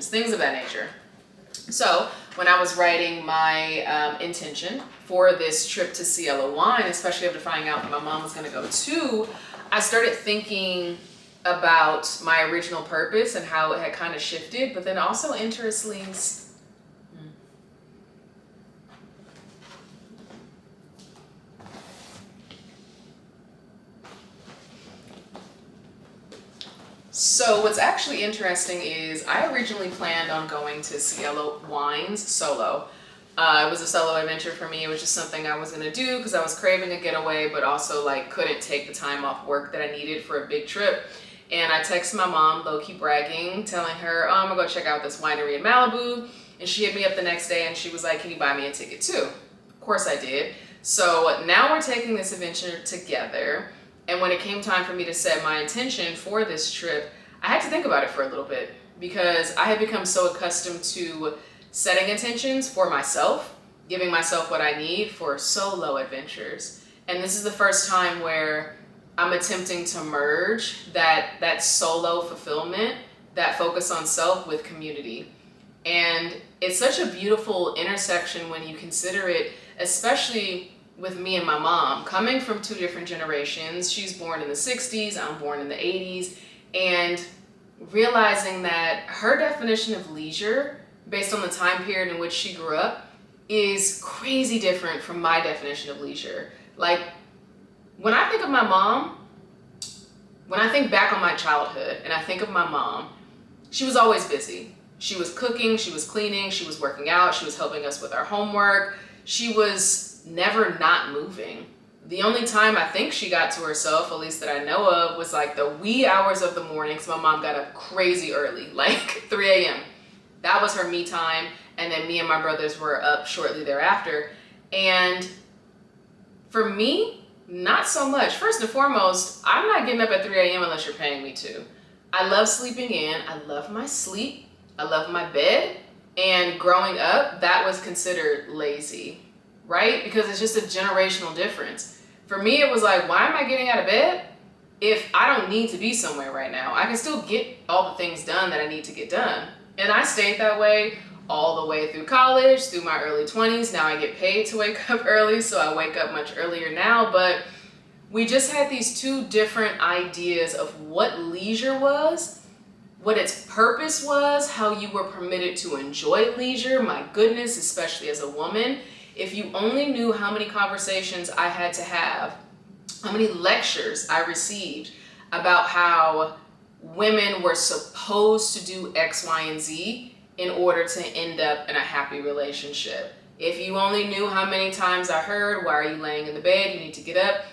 intentions, things of that nature. So when I was writing my intention for this trip to Cielo Wine, especially after finding out that my mom was going to go too, I started thinking about my original purpose and how it had kind of shifted, but then also interestingly, so what's actually interesting is I originally planned on going to Cielo Wines solo. It was a solo adventure for me. It was just something I was gonna do because I was craving a getaway, but also like couldn't take the time off work that I needed for a big trip. And I texted my mom, low-key bragging, telling her, oh, I'm gonna go check out this winery in Malibu. And she hit me up the next day and she was like, can you buy me a ticket too? Of course I did. So now we're taking this adventure together. And when it came time for me to set my intention for this trip, I had to think about it for a little bit because I had become so accustomed to setting intentions for myself, giving myself what I need for solo adventures. And this is the first time where I'm attempting to merge that solo fulfillment, that focus on self with community. And it's such a beautiful intersection when you consider it, especially with me and my mom, coming from two different generations. She's born in the 60s, I'm born in the 80s, and realizing that her definition of leisure, based on the time period in which she grew up, is crazy different from my definition of leisure. Like, when I think of my mom, when I think back on my childhood and I think of my mom, she was always busy. She was cooking, she was cleaning, she was working out, she was helping us with our homework. She was never not moving. The only time I think she got to herself, at least that I know of, was like the wee hours of the morning, because my mom got up crazy early, like 3 a.m. That was her me time, and then me and my brothers were up shortly thereafter. And for me, not so much. First and foremost, I'm not getting up at 3 a.m. unless you're paying me to. I love sleeping in, I love my sleep, I love my bed, and growing up, that was considered lazy, right? Because it's just a generational difference. For me, it was like, why am I getting out of bed if I don't need to be somewhere right now? I can still get all the things done that I need to get done. And I stayed that way all the way through college, through my early 20s. Now I get paid to wake up early, so I wake up much earlier now. But we just had these two different ideas of what leisure was, what its purpose was, how you were permitted to enjoy leisure. My goodness, especially as a woman. If you only knew how many conversations I had to have, how many lectures I received about how women were supposed to do X, Y, and Z in order to end up in a happy relationship. If you only knew how many times I heard, why are you laying in the bed? You need to get up.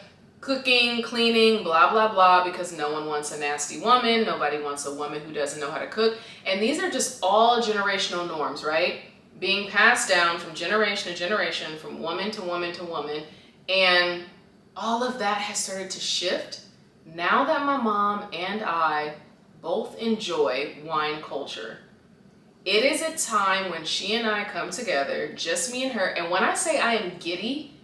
Cooking, cleaning, blah, blah, blah, because no one wants a nasty woman. Nobody wants a woman who doesn't know how to cook. And these are just all generational norms, right? Being passed down from generation to generation, from woman to woman to woman. And all of that has started to shift now that my mom and I both enjoy wine culture. It is a time when she and I come together, just me and her. And when I say I am giddy,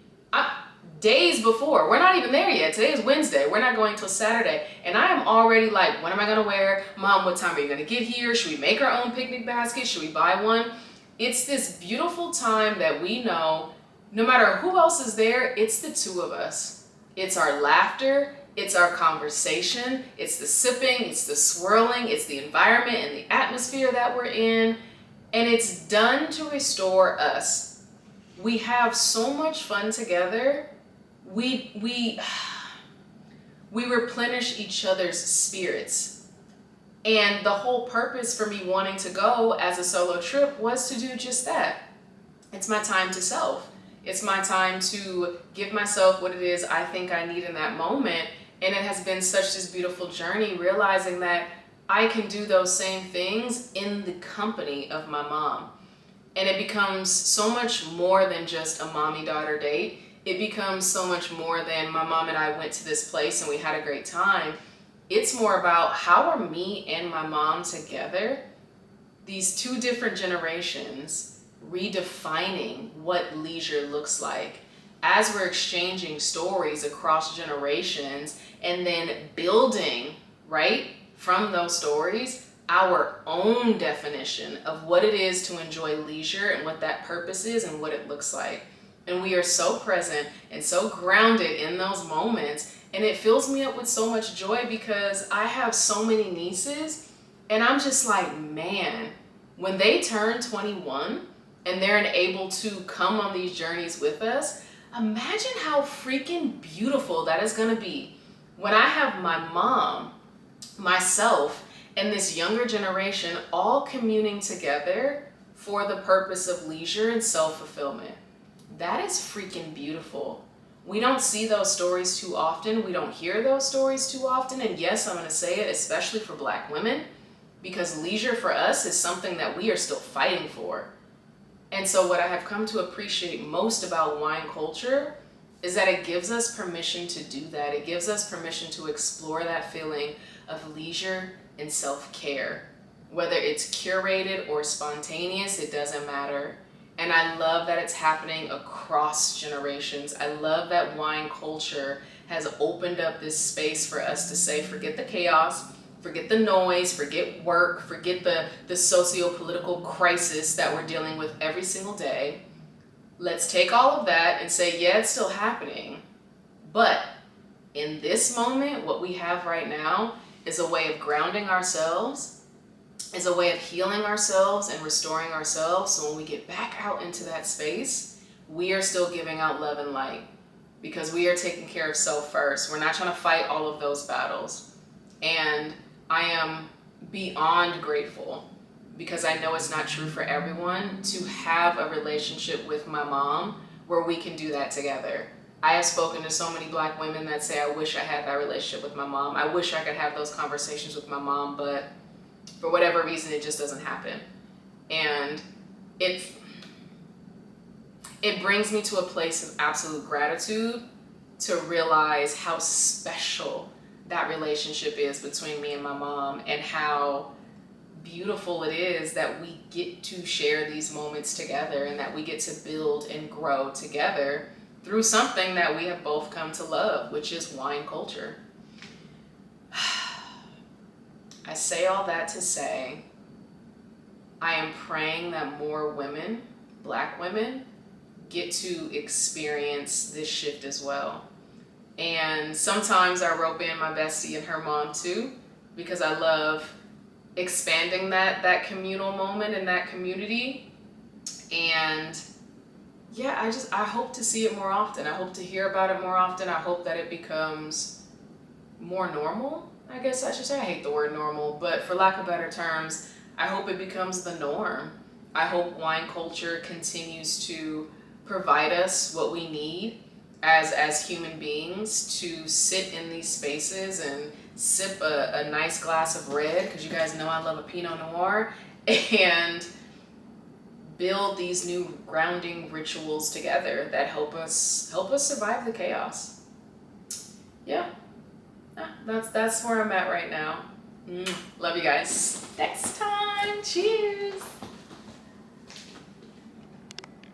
days before, we're not even there yet. Today is Wednesday. We're not going till Saturday. And I am already like, what am I going to wear? Mom, what time are you going to get here? Should we make our own picnic basket? Should we buy one? It's this beautiful time that we know, no matter who else is there, it's the two of us. It's our laughter, it's our conversation, it's the sipping, it's the swirling, it's the environment and the atmosphere that we're in, and it's done to restore us. We have so much fun together. We replenish each other's spirits. And the whole purpose for me wanting to go as a solo trip was to do just that. It's my time to self. It's my time to give myself what it is I think I need in that moment. And it has been such this beautiful journey, realizing that I can do those same things in the company of my mom. And it becomes so much more than just a mommy-daughter date. It becomes so much more than my mom and I went to this place and we had a great time. It's more about how are me and my mom together, these two different generations, redefining what leisure looks like as we're exchanging stories across generations and then building, right, from those stories, our own definition of what it is to enjoy leisure and what that purpose is and what it looks like. And we are so present and so grounded in those moments. And it fills me up with so much joy because I have so many nieces and I'm just like, man, when they turn 21 and they're able to come on these journeys with us, imagine how freaking beautiful that is going to be. When I have my mom, myself, and this younger generation all communing together for the purpose of leisure and self-fulfillment. That is freaking beautiful. We don't see those stories too often. We don't hear those stories too often. And yes, I'm going to say it, especially for Black women, because leisure for us is something that we are still fighting for. And so what I have come to appreciate most about wine culture is that it gives us permission to do that. It gives us permission to explore that feeling of leisure and self-care. Whether it's curated or spontaneous, it doesn't matter. And I love that it's happening across generations. I love that wine culture has opened up this space for us to say, forget the chaos, forget the noise, forget work, forget the socio-political crisis that we're dealing with every single day. Let's take all of that and say, yeah, it's still happening. But in this moment, what we have right now is a way of grounding ourselves, is a way of healing ourselves and restoring ourselves. So when we get back out into that space, we are still giving out love and light because we are taking care of self first. We're not trying to fight all of those battles. And I am beyond grateful, because I know it's not true for everyone, to have a relationship with my mom where we can do that together. I have spoken to so many Black women that say, I wish I had that relationship with my mom. I wish I could have those conversations with my mom, but for whatever reason, it just doesn't happen. And it brings me to a place of absolute gratitude to realize how special that relationship is between me and my mom, and how beautiful it is that we get to share these moments together and that we get to build and grow together through something that we have both come to love, which is wine culture. I say all that to say, I am praying that more women, Black women, get to experience this shift as well. And sometimes I rope in my bestie and her mom too, because I love expanding that communal moment in that community. And yeah, I hope to see it more often. I hope to hear about it more often. I hope that it becomes more normal, I guess I should say. I hate the word normal, but for lack of better terms, I hope it becomes the norm. I hope wine culture continues to provide us what we need as human beings to sit in these spaces and sip a nice glass of red, because you guys know I love a Pinot Noir, and build these new grounding rituals together that help us survive the chaos. Yeah, that's where I'm at right now. Love you guys. Next time, cheers.